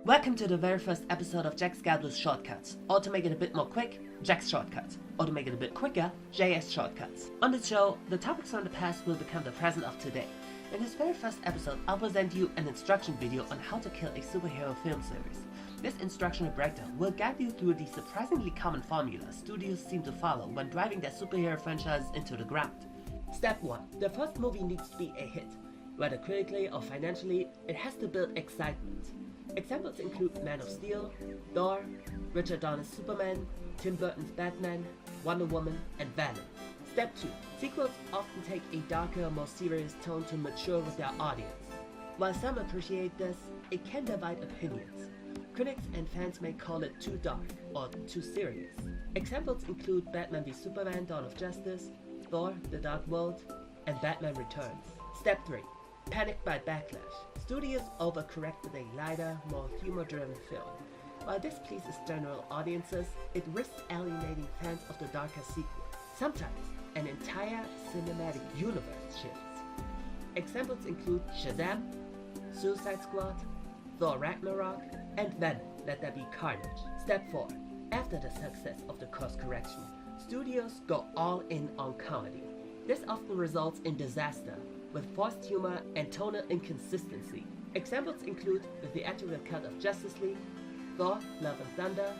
Welcome to the very first episode of Jack's Godless Shortcuts, or to make it a bit more quick, Jack's Shortcuts, or to make it a bit quicker, JS Shortcuts. On this show, the topics from the past will become the present of today. In this very first episode, I'll present you an instruction video on how to kill a superhero film series. This instructional breakdown will guide you through the surprisingly common formula studios seem to follow when driving their superhero franchises into the ground. Step 1. The first movie needs to be a hit. Whether critically or financially, it has to build excitement. Examples include Man of Steel, Thor, Richard Donner's Superman, Tim Burton's Batman, Wonder Woman, and Venom. Step 2. Sequels often take a darker, more serious tone to mature with their audience. While some appreciate this, it can divide opinions. Critics and fans may call it too dark or too serious. Examples include Batman v Superman: Dawn of Justice, Thor: The Dark World, and Batman Returns. Step 3. Panicked by backlash. Studios overcorrect with a lighter, more humor-driven film. While this pleases general audiences, it risks alienating fans of the darker sequel. Sometimes, an entire cinematic universe shifts. Examples include Shazam, Suicide Squad, Thor Ragnarok, and Venom: Let There Be Carnage. Step 4. After the success of the course correction, studios go all in on comedy. This often results in disaster, with forced humor and tonal inconsistency. Examples include the theatrical cut of Justice League, Thor: Love and Thunder,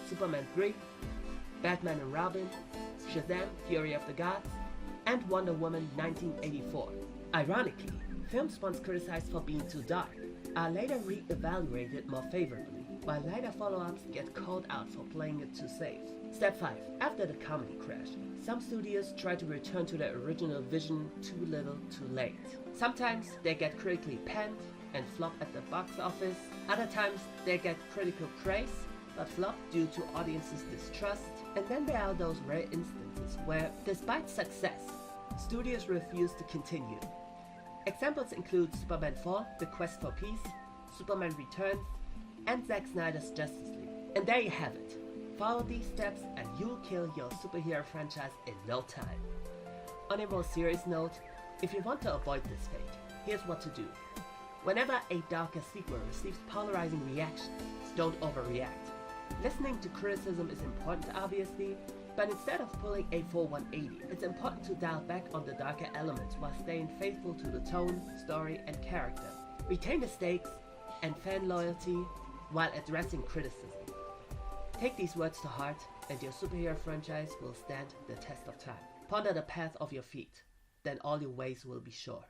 Superman 3, Batman and Robin, Shazam: Fury of the Gods, and Wonder Woman 1984. Ironically, films once criticized for being too dark are later re-evaluated more favorably, while later follow-ups get called out for playing it too safe. Step 5. After the comedy crash, some studios try to return to their original vision too little too late. Sometimes they get critically panned and flop at the box office. Other times they get critical praise but flop due to audiences' distrust. And then there are those rare instances where, despite success, studios refuse to continue. Examples include Superman 4: The Quest for Peace, Superman Returns, and Zack Snyder's Justice League. And there you have it. Follow these steps and you'll kill your superhero franchise in no time. On a more serious note, if you want to avoid this fate, here's what to do. Whenever a darker sequel receives polarizing reactions, don't overreact. Listening to criticism is important, obviously, but instead of pulling a full 180, it's important to dial back on the darker elements while staying faithful to the tone, story, and character. Retain the stakes and fan loyalty while addressing criticism. Take these words to heart, and your superhero franchise will stand the test of time. Ponder the path of your feet, then all your ways will be sure.